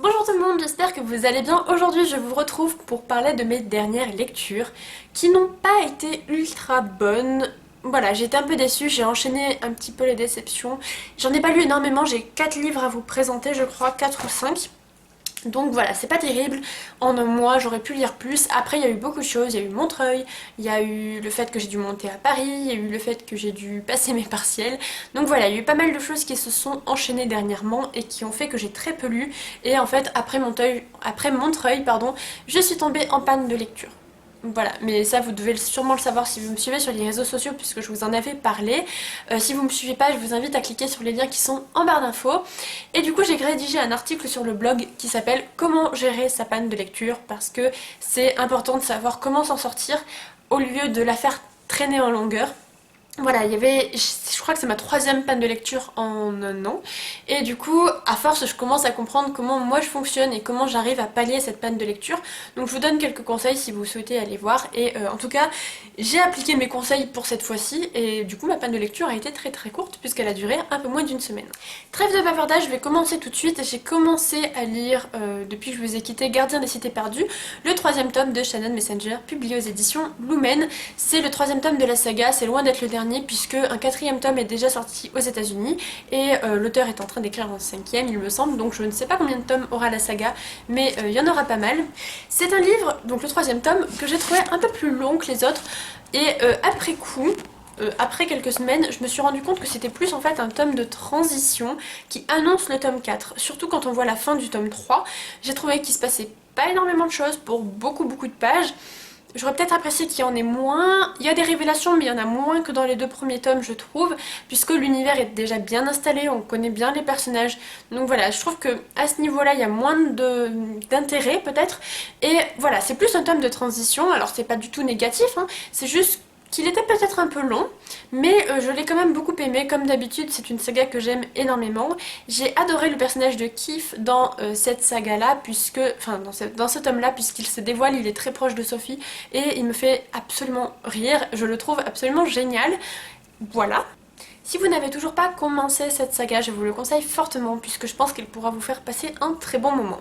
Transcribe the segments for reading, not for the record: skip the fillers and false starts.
Bonjour tout le monde, j'espère que vous allez bien. Aujourd'hui je vous retrouve pour parler de mes dernières lectures qui n'ont pas été ultra bonnes. Voilà, j'ai été un peu déçue, j'ai enchaîné un petit peu les déceptions. J'en ai pas lu énormément, j'ai 4 livres à vous présenter je crois, 4 ou 5. Donc voilà, c'est pas terrible. En un mois, j'aurais pu lire plus. Après, il y a eu beaucoup de choses. Il y a eu Montreuil, il y a eu le fait que j'ai dû monter à Paris, il y a eu le fait que j'ai dû passer mes partiels. Donc voilà, il y a eu pas mal de choses qui se sont enchaînées dernièrement et qui ont fait que j'ai très peu lu. Et en fait, après Montreuil, pardon, je suis tombée en panne de lecture. Voilà, mais ça vous devez sûrement le savoir si vous me suivez sur les réseaux sociaux puisque je vous en avais parlé. Si vous ne me suivez pas, je vous invite à cliquer sur les liens qui sont en barre d'infos. Et du coup j'ai rédigé un article sur le blog qui s'appelle Comment gérer sa panne de lecture, parce que c'est important de savoir comment s'en sortir au lieu de la faire traîner en longueur. Voilà, je crois que c'est ma troisième panne de lecture en un an. Et du coup, à force, je commence à comprendre comment moi je fonctionne et comment j'arrive à pallier cette panne de lecture. Donc je vous donne quelques conseils si vous souhaitez aller voir. Et en tout cas, j'ai appliqué mes conseils pour cette fois-ci. Et du coup, ma panne de lecture a été très très courte puisqu'elle a duré un peu moins d'une semaine. Trêve de bavardage, je vais commencer tout de suite. J'ai commencé à lire, depuis que je vous ai quitté, Gardien des cités perdues, le troisième tome de Shannon Messenger, publié aux éditions Lumen. C'est le troisième tome de la saga, c'est loin d'être le dernier puisque un quatrième tome est déjà sorti aux États-Unis et l'auteur est en train d'écrire un cinquième, il me semble, donc je ne sais pas combien de tomes aura la saga, mais il y en aura pas mal. C'est un livre, donc le troisième tome, que j'ai trouvé un peu plus long que les autres et après coup, après quelques semaines, je me suis rendu compte que c'était plus en fait un tome de transition qui annonce le tome 4. Surtout quand on voit la fin du tome 3, j'ai trouvé qu'il se passait pas énormément de choses pour beaucoup de pages. J'aurais peut-être apprécié qu'il y en ait moins. Il y a des révélations, mais il y en a moins que dans les deux premiers tomes, je trouve, puisque l'univers est déjà bien installé, on connaît bien les personnages. Donc voilà, je trouve que à ce niveau-là, il y a moins d'intérêt peut-être. Et voilà, c'est plus un tome de transition. Alors c'est pas du tout négatif, hein, c'est juste qu'il était peut-être un peu long, mais je l'ai quand même beaucoup aimé. Comme d'habitude, c'est une saga que j'aime énormément. J'ai adoré le personnage de Keith dans cette saga-là, dans ce tome-là, puisqu'il se dévoile, il est très proche de Sophie, et il me fait absolument rire. Je le trouve absolument génial. Voilà. Si vous n'avez toujours pas commencé cette saga, je vous le conseille fortement, puisque je pense qu'elle pourra vous faire passer un très bon moment.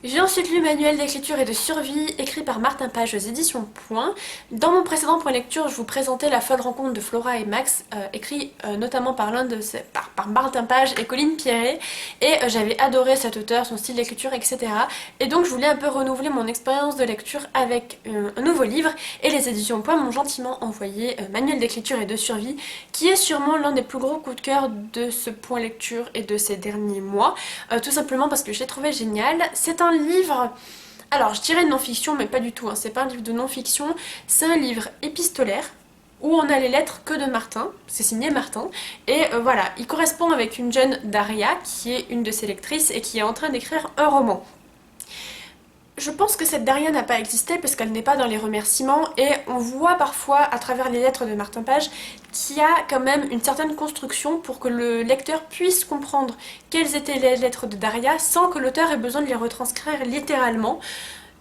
J'ai ensuite lu Manuel d'écriture et de survie, écrit par Martin Page aux éditions Point. Dans mon précédent point lecture, je vous présentais La folle rencontre de Flora et Max, écrit notamment par par Martin Page et Colline Pierret, et j'avais adoré cet auteur, son style d'écriture, etc. Et donc je voulais un peu renouveler mon expérience de lecture avec un nouveau livre, et les éditions Point m'ont gentiment envoyé Manuel d'écriture et de survie, qui est sûrement l'un des plus gros coups de cœur de ce point lecture et de ces derniers mois, tout simplement parce que je l'ai trouvé génial. C'est un livre, alors je dirais non-fiction, mais pas du tout, hein. C'est pas un livre de non-fiction, c'est un livre épistolaire où on a les lettres que de Martin, c'est signé Martin, et voilà, il correspond avec une jeune Daria qui est une de ses lectrices et qui est en train d'écrire un roman. Je pense que cette Daria n'a pas existé parce qu'elle n'est pas dans les remerciements, et on voit parfois à travers les lettres de Martin Page qu'il y a quand même une certaine construction pour que le lecteur puisse comprendre quelles étaient les lettres de Daria sans que l'auteur ait besoin de les retranscrire littéralement.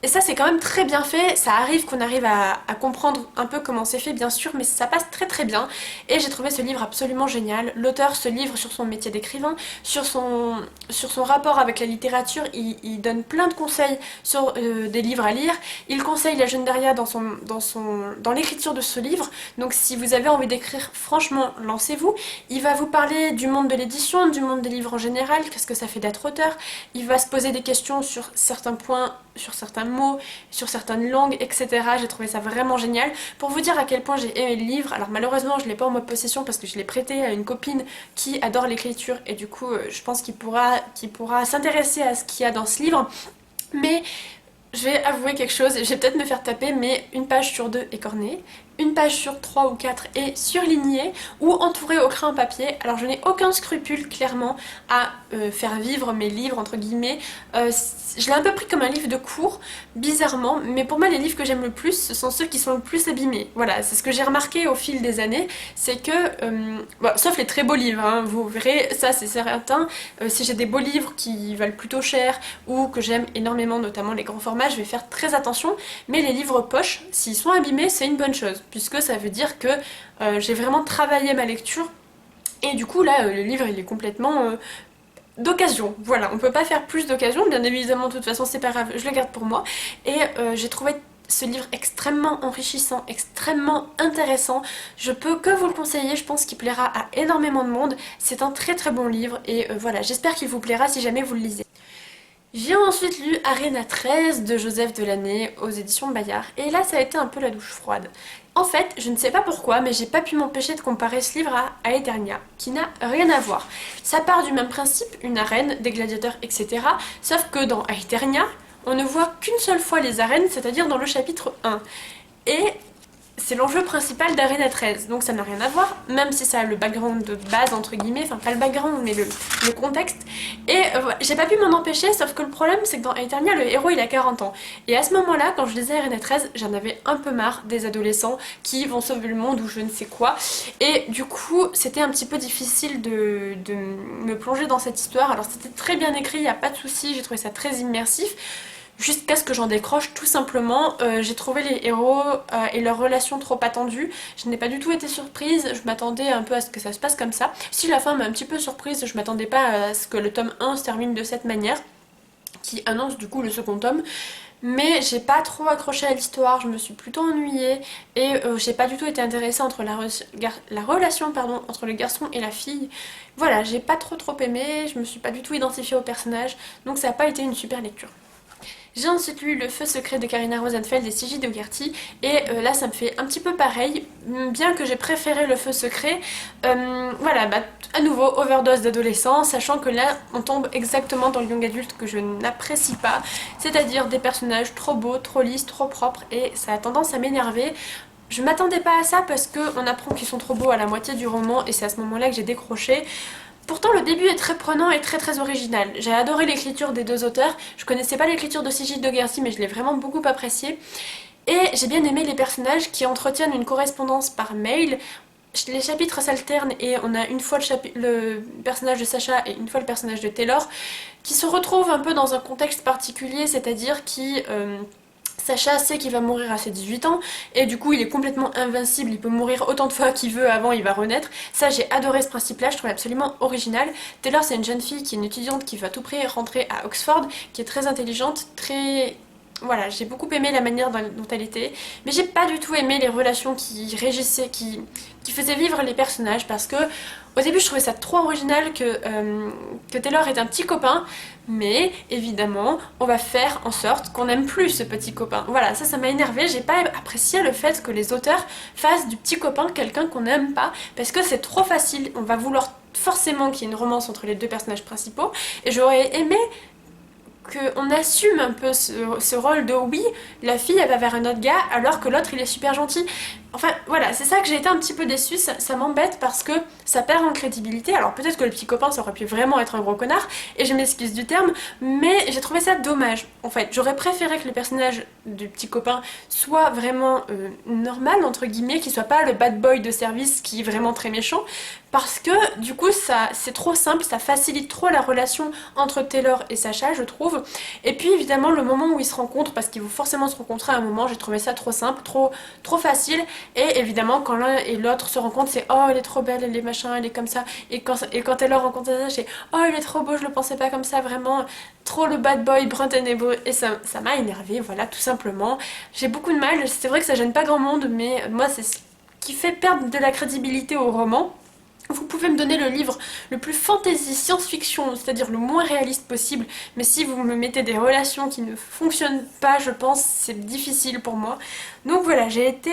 Et ça c'est quand même très bien fait, ça arrive qu'on arrive à comprendre un peu comment c'est fait bien sûr, mais ça passe très très bien. Et j'ai trouvé ce livre absolument génial. L'auteur se livre sur son métier d'écrivain, sur son rapport avec la littérature, il donne plein de conseils sur des livres à lire. Il conseille la jeune Daria dans l'écriture de ce livre, donc si vous avez envie d'écrire, franchement lancez-vous. Il va vous parler du monde de l'édition, du monde des livres en général, qu'est-ce que ça fait d'être auteur. Il va se poser des questions sur certains points, sur certains mots, sur certaines langues, etc. J'ai trouvé ça vraiment génial. Pour vous dire à quel point j'ai aimé le livre, alors malheureusement je ne l'ai pas en ma possession parce que je l'ai prêté à une copine qui adore l'écriture et du coup je pense qu'il pourra s'intéresser à ce qu'il y a dans ce livre. Mais je vais avouer quelque chose, je vais peut-être me faire taper, mais une page sur deux est cornée, une page sur 3 ou 4 est surlignée ou entourée au crayon papier. Alors je n'ai aucun scrupule clairement à faire vivre mes livres entre guillemets. Je l'ai un peu pris comme un livre de cours, bizarrement, mais pour moi les livres que j'aime le plus, ce sont ceux qui sont le plus abîmés. Voilà, c'est ce que j'ai remarqué au fil des années, c'est que, bon, sauf les très beaux livres, hein, vous verrez, ça c'est certain, si j'ai des beaux livres qui valent plutôt cher ou que j'aime énormément, notamment les grands formats, je vais faire très attention, mais les livres poches, s'ils sont abîmés, c'est une bonne chose, puisque ça veut dire que j'ai vraiment travaillé ma lecture, et du coup là, le livre il est complètement d'occasion. Voilà, on peut pas faire plus d'occasion, bien évidemment, de toute façon c'est pas grave, je le garde pour moi. Et j'ai trouvé ce livre extrêmement enrichissant, extrêmement intéressant. Je peux que vous le conseiller, je pense qu'il plaira à énormément de monde. C'est un très très bon livre et voilà, j'espère qu'il vous plaira si jamais vous le lisez. J'ai ensuite lu Arena 13 de Joseph Delaney aux éditions Bayard et là ça a été un peu la douche froide. En fait, je ne sais pas pourquoi, mais j'ai pas pu m'empêcher de comparer ce livre à Aeternia, qui n'a rien à voir. Ça part du même principe, une arène, des gladiateurs, etc. Sauf que dans Aeternia, on ne voit qu'une seule fois les arènes, c'est-à-dire dans le chapitre 1. Et c'est l'enjeu principal d'Arena 13, donc ça n'a rien à voir, même si ça a le background de base, entre guillemets, enfin pas le background, mais le contexte. Et voilà, j'ai pas pu m'en empêcher, sauf que le problème, c'est que dans Aeternia, le héros, il a 40 ans. Et à ce moment-là, quand je lisais Arena 13, j'en avais un peu marre des adolescents qui vont sauver le monde ou je ne sais quoi. Et du coup, c'était un petit peu difficile de me plonger dans cette histoire. Alors c'était très bien écrit, il n'y a pas de souci, j'ai trouvé ça très immersif. Jusqu'à ce que j'en décroche tout simplement. J'ai trouvé les héros et leurs relations trop attendues. Je n'ai pas du tout été surprise, je m'attendais un peu à ce que ça se passe comme ça. Si la fin m'a un petit peu surprise, je m'attendais pas à ce que le tome 1 se termine de cette manière, qui annonce du coup le second tome. Mais j'ai pas trop accroché à l'histoire, je me suis plutôt ennuyée et j'ai pas du tout été intéressée entre la relation entre le garçon et la fille. Voilà, j'ai pas trop aimé, je me suis pas du tout identifiée au personnage, donc ça n'a pas été une super lecture. J'ai ensuite lu Le Feu secret de Karina Rosenfeld et Sigrid Dougherty et là ça me fait un petit peu pareil, bien que j'ai préféré Le Feu secret. Voilà, à nouveau overdose d'adolescents, sachant que là on tombe exactement dans le young adulte que je n'apprécie pas, c'est-à-dire des personnages trop beaux, trop lisses, trop propres et ça a tendance à m'énerver. Je m'attendais pas à ça parce qu'on apprend qu'ils sont trop beaux à la moitié du roman et c'est à ce moment-là que j'ai décroché. Pourtant le début est très prenant et très original. J'ai adoré l'écriture des deux auteurs, je connaissais pas l'écriture de Sigrid Dougherty mais je l'ai vraiment beaucoup appréciée. Et j'ai bien aimé les personnages qui entretiennent une correspondance par mail. Les chapitres s'alternent et on a une fois le personnage de Sacha et une fois le personnage de Taylor qui se retrouvent un peu dans un contexte particulier, c'est-à-dire qui... Sacha sait qu'il va mourir à ses 18 ans et du coup il est complètement invincible, il peut mourir autant de fois qu'il veut avant il va renaître. Ça j'ai adoré ce principe là, je trouve absolument original. Taylor c'est une jeune fille qui est une étudiante qui va à tout prix rentrer à Oxford, qui est très intelligente, très... Voilà, j'ai beaucoup aimé la manière dont elle était, mais j'ai pas du tout aimé les relations qui régissaient, qui faisaient vivre les personnages parce que au début je trouvais ça trop original que Taylor est un petit copain, mais évidemment on va faire en sorte qu'on n'aime plus ce petit copain. Voilà, ça m'a énervé, j'ai pas apprécié le fait que les auteurs fassent du petit copain quelqu'un qu'on n'aime pas parce que c'est trop facile, on va vouloir forcément qu'il y ait une romance entre les deux personnages principaux et j'aurais aimé qu'on assume un peu ce rôle de oui, la fille elle va vers un autre gars alors que l'autre il est super gentil. Enfin voilà, c'est ça que j'ai été un petit peu déçue, ça m'embête parce que ça perd en crédibilité. Alors peut-être que le petit copain ça aurait pu vraiment être un gros connard, et je m'excuse du terme, mais j'ai trouvé ça dommage. En fait, j'aurais préféré que le personnage du petit copain soit vraiment normal, entre guillemets, qu'il soit pas le bad boy de service qui est vraiment très méchant, parce que du coup ça c'est trop simple, ça facilite trop la relation entre Taylor et Sacha je trouve. Et puis évidemment le moment où ils se rencontrent, parce qu'ils vont forcément se rencontrer à un moment, j'ai trouvé ça trop simple, trop facile. Et évidemment quand l'un et l'autre se rencontrent c'est oh elle est trop belle, elle est machin, elle est comme ça. Et quand Taylor rencontre Sacha c'est oh il est trop beau, je le pensais pas comme ça, vraiment trop le bad boy brun ténébreux. Et ça m'a énervé, voilà tout simplement. J'ai beaucoup de mal, c'est vrai que ça gêne pas grand monde, mais moi c'est ce qui fait perdre de la crédibilité au roman. Vous pouvez me donner le livre le plus fantasy science-fiction, c'est-à-dire le moins réaliste possible, mais si vous me mettez des relations qui ne fonctionnent pas, je pense c'est difficile pour moi. Donc voilà, j'ai été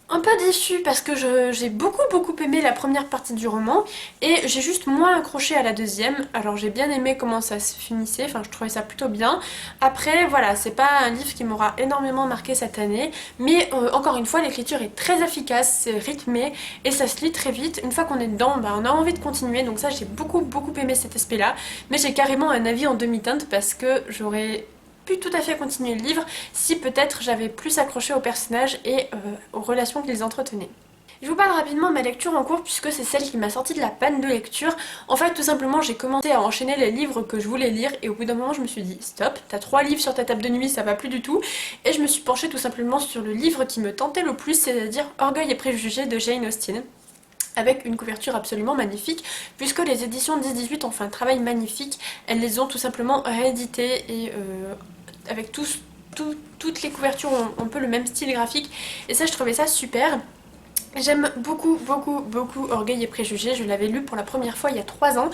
un peu déçue parce que j'ai beaucoup aimé la première partie du roman et j'ai juste moins accroché à la deuxième. Alors j'ai bien aimé comment ça se finissait, enfin je trouvais ça plutôt bien. Après voilà, c'est pas un livre qui m'aura énormément marqué cette année, mais encore une fois l'écriture est très efficace, c'est rythmé et ça se lit très vite. Une fois qu'on est dedans, on a envie de continuer, donc ça j'ai beaucoup aimé cet aspect là, mais j'ai carrément un avis en demi-teinte parce que j'aurais pu tout à fait continuer le livre si peut-être j'avais plus accroché aux personnages et aux relations qu'ils entretenaient. Je vous parle rapidement de ma lecture en cours puisque c'est celle qui m'a sorti de la panne de lecture. En fait tout simplement j'ai commencé à enchaîner les livres que je voulais lire et au bout d'un moment je me suis dit stop, t'as 3 livres sur ta table de nuit, ça va plus du tout, et je me suis penchée tout simplement sur le livre qui me tentait le plus, c'est-à-dire Orgueil et préjugés de Jane Austen. avec une couverture absolument magnifique, puisque les éditions 10-18 ont fait un travail magnifique. Elles les ont tout simplement rééditées et avec toutes les couvertures ont un peu le même style graphique, et ça je trouvais ça super. J'aime beaucoup Orgueil et Préjugés, je l'avais lu pour la première fois il y a 3 ans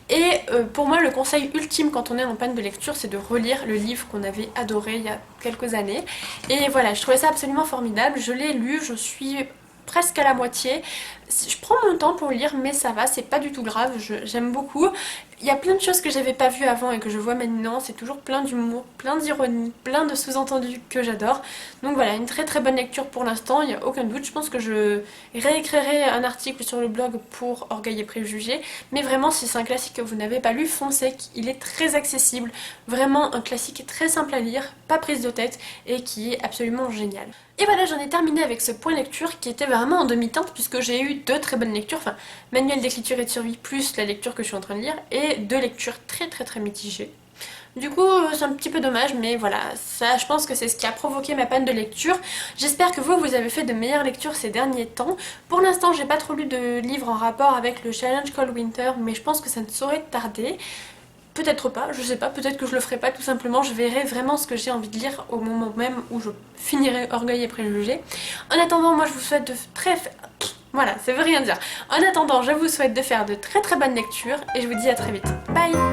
et pour moi le conseil ultime quand on est en panne de lecture c'est de relire le livre qu'on avait adoré il y a quelques années, et voilà, je trouvais ça absolument formidable, je l'ai lu, je suis presque à la moitié. Je prends mon temps pour lire mais ça va, c'est pas du tout grave, j'aime beaucoup. Il y a plein de choses que j'avais pas vues avant et que je vois maintenant, c'est toujours plein d'humour, plein d'ironie, plein de sous-entendus que j'adore. Donc voilà, une très bonne lecture pour l'instant, il n'y a aucun doute. Je pense que je réécrirai un article sur le blog pour Orgueil et Préjugés, mais vraiment si c'est un classique que vous n'avez pas lu, foncez, il est très accessible, vraiment un classique très simple à lire, pas prise de tête et qui est absolument génial. Et voilà, j'en ai terminé avec ce point lecture qui était vraiment en demi-teinte puisque j'ai eu 2 très bonnes lectures, enfin manuel d'écriture et de survie plus la lecture que je suis en train de lire, et 2 lectures très mitigées. Du coup c'est un petit peu dommage, mais voilà, ça je pense que c'est ce qui a provoqué ma panne de lecture. J'espère que vous avez fait de meilleures lectures ces derniers temps. Pour l'instant j'ai pas trop lu de livres en rapport avec le challenge Cold Winter, mais je pense que ça ne saurait tarder. Peut-être pas, je sais pas, peut-être que je le ferai pas tout simplement, je verrai vraiment ce que j'ai envie de lire au moment même où je finirai Orgueil et Préjugés. En attendant, moi je vous souhaite de Voilà, ça veut rien dire. En attendant, je vous souhaite de faire de très bonnes lectures et je vous dis à très vite. Bye!